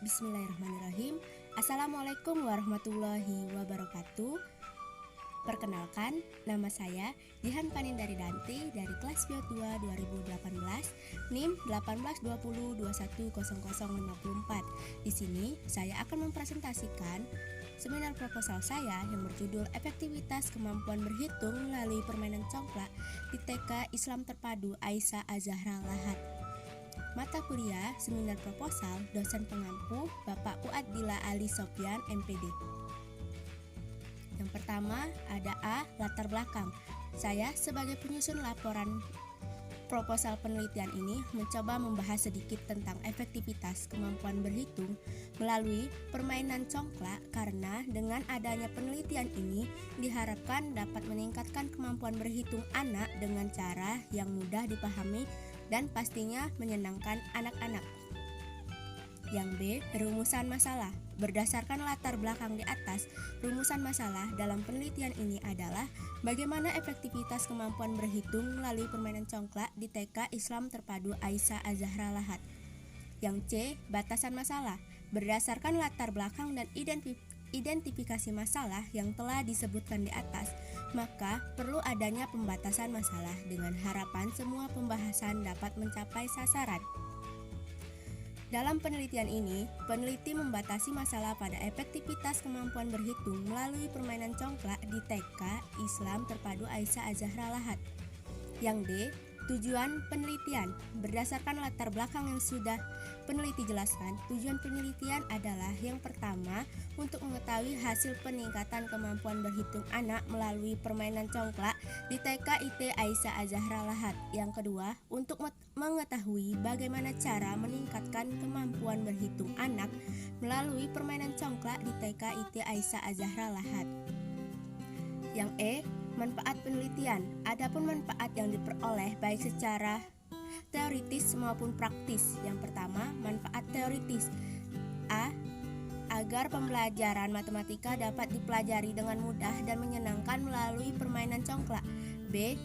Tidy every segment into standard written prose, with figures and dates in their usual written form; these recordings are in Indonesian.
Bismillahirrahmanirrahim. Assalamualaikum warahmatullahi wabarakatuh. Perkenalkan, nama saya Jihan Panindari Danti dari kelas Bio 2 2018, NIM 1820210054. Di sini saya akan mempresentasikan seminar proposal saya yang berjudul Efektivitas Kemampuan Berhitung melalui Permainan Congklak di TK Islam Terpadu Aisyah Az-Zahra Lahat. Mata kuliah seminar proposal dosen pengampu Bapak Uadila Ali Sofyan MPD. Yang pertama ada A. Latar belakang. Saya sebagai penyusun laporan proposal penelitian ini mencoba membahas sedikit tentang efektivitas kemampuan berhitung melalui permainan congklak, karena dengan adanya penelitian ini diharapkan dapat meningkatkan kemampuan berhitung anak dengan cara yang mudah dipahami dan pastinya menyenangkan anak-anak. Yang B. Rumusan masalah. Berdasarkan latar belakang di atas, rumusan masalah dalam penelitian ini adalah bagaimana efektivitas kemampuan berhitung melalui permainan congklak di TK Islam Terpadu Aisyah Az-Zahra Lahat. Yang C. Batasan masalah. Berdasarkan latar belakang dan identifikasi masalah yang telah disebutkan di atas, maka perlu adanya pembatasan masalah dengan harapan semua pembahasan dapat mencapai sasaran. Dalam penelitian ini, peneliti membatasi masalah pada efektivitas kemampuan berhitung melalui permainan congklak di TK Islam Terpadu Aisyah Az-Zahra Lahat. Yang D. Tujuan penelitian. Berdasarkan latar belakang yang sudah peneliti jelaskan, tujuan penelitian adalah yang pertama, untuk mengetahui hasil peningkatan kemampuan berhitung anak melalui permainan congklak di TK IT Aisyah Az-Zahra Lahat. Yang kedua, untuk mengetahui bagaimana cara meningkatkan kemampuan berhitung anak melalui permainan congklak di TK IT Aisyah Az-Zahra Lahat. Yang E. Manfaat penelitian. Adapun manfaat yang diperoleh baik secara teoritis maupun praktis. Yang pertama, manfaat teoritis. A. Agar pembelajaran matematika dapat dipelajari dengan mudah dan menyenangkan melalui permainan congklak. B.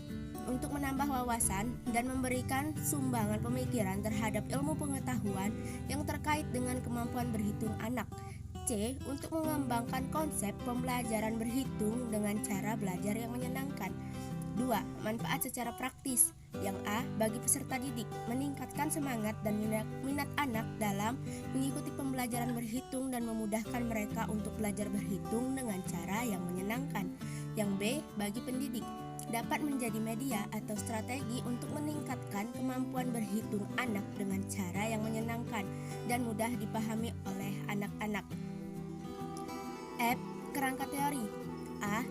Untuk menambah wawasan dan memberikan sumbangan pemikiran terhadap ilmu pengetahuan yang terkait dengan kemampuan berhitung anak. C. Untuk mengembangkan konsep pembelajaran berhitung dengan cara belajar yang menyenangkan. 2. Manfaat secara praktis. Yang A. Bagi peserta didik, meningkatkan semangat dan minat anak dalam mengikuti pembelajaran berhitung dan memudahkan mereka untuk belajar berhitung dengan cara yang menyenangkan. Yang B. Bagi pendidik, dapat menjadi media atau strategi untuk meningkatkan kemampuan berhitung anak dengan cara yang menyenangkan dan mudah dipahami oleh anak-anak. F. Kerangka teori. A.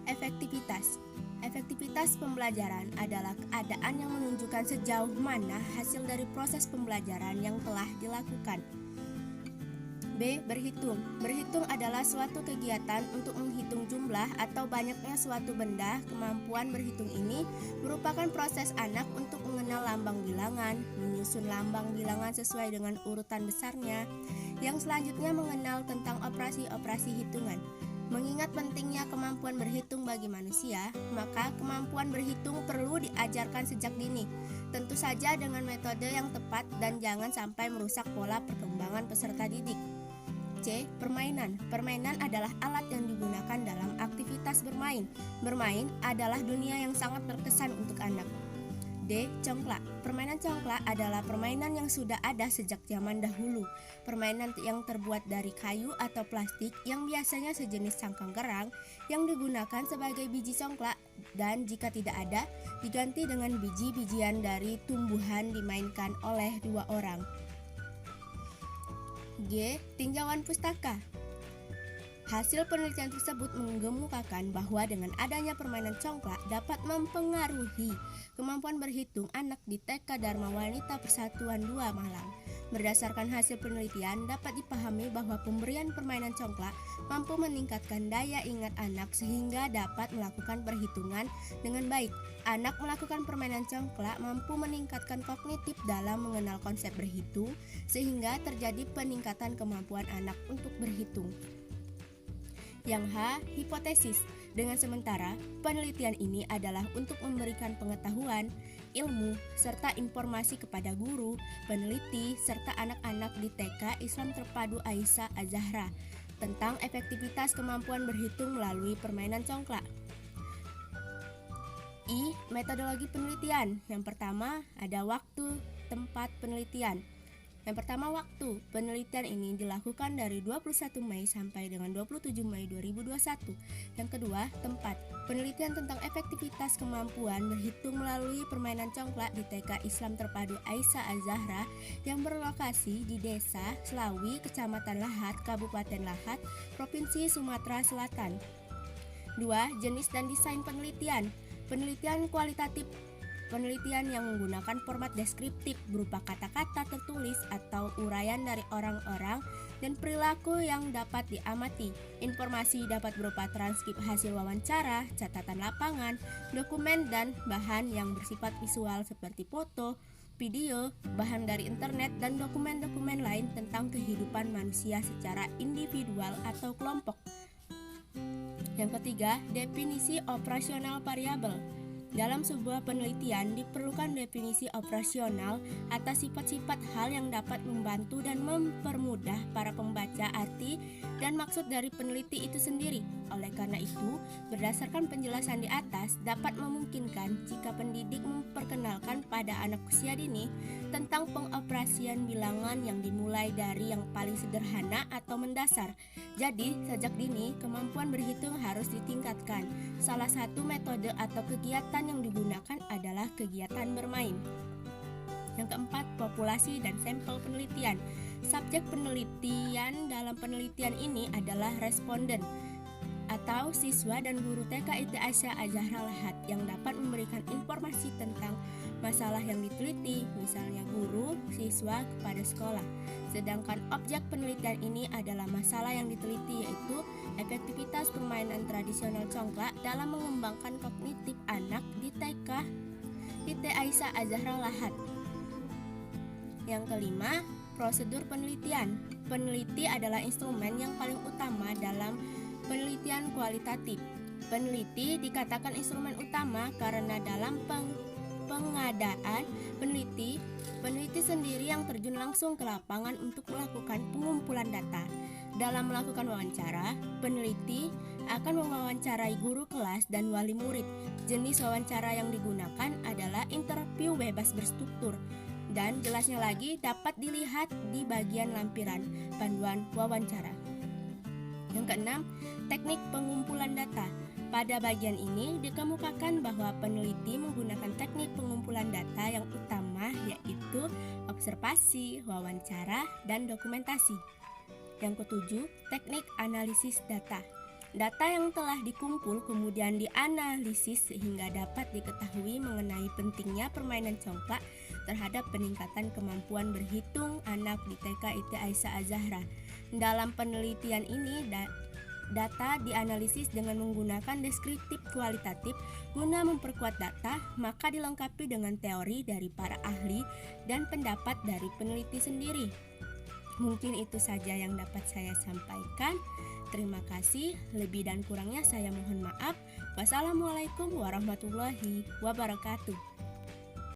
Efektivitas. Efektivitas pembelajaran adalah keadaan yang menunjukkan sejauh mana hasil dari proses pembelajaran yang telah dilakukan. B. Berhitung. Berhitung adalah suatu kegiatan untuk menghitung jumlah atau banyaknya suatu benda. Kemampuan berhitung ini merupakan proses anak untuk mengenal lambang bilangan, menyusun lambang bilangan sesuai dengan urutan besarnya, yang selanjutnya mengenal tentang operasi-operasi hitungan. Mengingat pentingnya kemampuan berhitung bagi manusia, maka kemampuan berhitung perlu diajarkan sejak dini. Tentu saja dengan metode yang tepat dan jangan sampai merusak pola perkembangan peserta didik. C. Permainan. Permainan adalah alat yang digunakan dalam aktivitas bermain. Bermain adalah dunia yang sangat berkesan untuk anak. D. Congklak. Permainan congklak adalah permainan yang sudah ada sejak zaman dahulu. Permainan yang terbuat dari kayu atau plastik yang biasanya sejenis cangkang kerang yang digunakan sebagai biji congklak, dan jika tidak ada, diganti dengan biji-bijian dari tumbuhan dimainkan oleh dua orang. G. Tinjauan pustaka. Hasil penelitian tersebut mengemukakan bahwa dengan adanya permainan congklak dapat mempengaruhi kemampuan berhitung anak di TK Dharma Wanita Persatuan 2 Malang. Berdasarkan hasil penelitian, dapat dipahami bahwa pemberian permainan congklak mampu meningkatkan daya ingat anak sehingga dapat melakukan perhitungan dengan baik. Anak melakukan permainan congklak mampu meningkatkan kognitif dalam mengenal konsep berhitung sehingga terjadi peningkatan kemampuan anak untuk berhitung. Yang H. Hipotesis. Dengan sementara, penelitian ini adalah untuk memberikan pengetahuan ilmu, serta informasi kepada guru, peneliti, serta anak-anak di TK Islam Terpadu Aisyah Az-Zahra tentang efektivitas kemampuan berhitung melalui permainan congklak. I. Metodologi penelitian. Yang pertama ada waktu, tempat penelitian. Yang pertama waktu. Penelitian ini dilakukan dari 21 Mei sampai dengan 27 Mei 2021. Yang kedua, tempat. Penelitian tentang efektivitas kemampuan berhitung melalui permainan congklak di TK Islam Terpadu Aisyah Az-Zahra yang berlokasi di Desa Selawi, Kecamatan Lahat, Kabupaten Lahat, Provinsi Sumatera Selatan. 2. Jenis dan desain penelitian. Penelitian kualitatif. Penelitian yang menggunakan format deskriptif berupa kata-kata tertulis atau uraian dari orang-orang dan perilaku yang dapat diamati. Informasi dapat berupa transkrip hasil wawancara, catatan lapangan, dokumen dan bahan yang bersifat visual seperti foto, video, bahan dari internet, dan dokumen-dokumen lain tentang kehidupan manusia secara individual atau kelompok. Yang ketiga, definisi operasional variabel. Dalam sebuah penelitian diperlukan definisi operasional atas sifat-sifat hal yang dapat membantu dan mempermudah para pembaca arti dan maksud dari peneliti itu sendiri. Oleh karena itu, berdasarkan penjelasan di atas dapat memungkinkan jika pendidik memperkenalkan pada anak usia dini tentang pengoperasian bilangan yang dimulai dari yang paling sederhana atau mendasar. Jadi, sejak dini kemampuan berhitung harus ditingkatkan. Salah satu metode atau kegiatan yang digunakan adalah kegiatan bermain. Yang keempat, populasi dan sampel penelitian. Subjek penelitian dalam penelitian ini adalah responden atau siswa dan guru TK IT Aisyah Az-Zahra Lahat yang dapat memberikan informasi tentang masalah yang diteliti, misalnya guru, siswa kepada sekolah. Sedangkan objek penelitian ini adalah masalah yang diteliti, yaitu efektivitas permainan tradisional congklak dalam mengembangkan kognitif anak di TK IT Aisyah Az-Zahra Lahat. Yang kelima, prosedur penelitian. Peneliti adalah instrumen yang paling utama dalam penelitian kualitatif. Peneliti dikatakan instrumen utama karena dalam pengadaan peneliti sendiri yang terjun langsung ke lapangan untuk melakukan pengumpulan data. Dalam melakukan wawancara, peneliti akan mewawancarai guru kelas dan wali murid. Jenis wawancara yang digunakan adalah interview bebas berstruktur, dan jelasnya lagi dapat dilihat di bagian lampiran panduan wawancara. Yang keenam, teknik pengumpulan data. Pada bagian ini dikemukakan bahwa peneliti menggunakan teknik pengumpulan data yang utama, yaitu observasi, wawancara, dan dokumentasi. Yang ketujuh, teknik analisis data. Data yang telah dikumpul kemudian dianalisis sehingga dapat diketahui mengenai pentingnya permainan congklak terhadap peningkatan kemampuan berhitung anak di TK IT Aisyah Az-Zahra. Dalam penelitian ini, data dianalisis dengan menggunakan deskriptif kualitatif guna memperkuat data, maka dilengkapi dengan teori dari para ahli dan pendapat dari peneliti sendiri. Mungkin itu saja yang dapat saya sampaikan. Terima kasih, lebih dan kurangnya saya mohon maaf. Wassalamualaikum warahmatullahi wabarakatuh.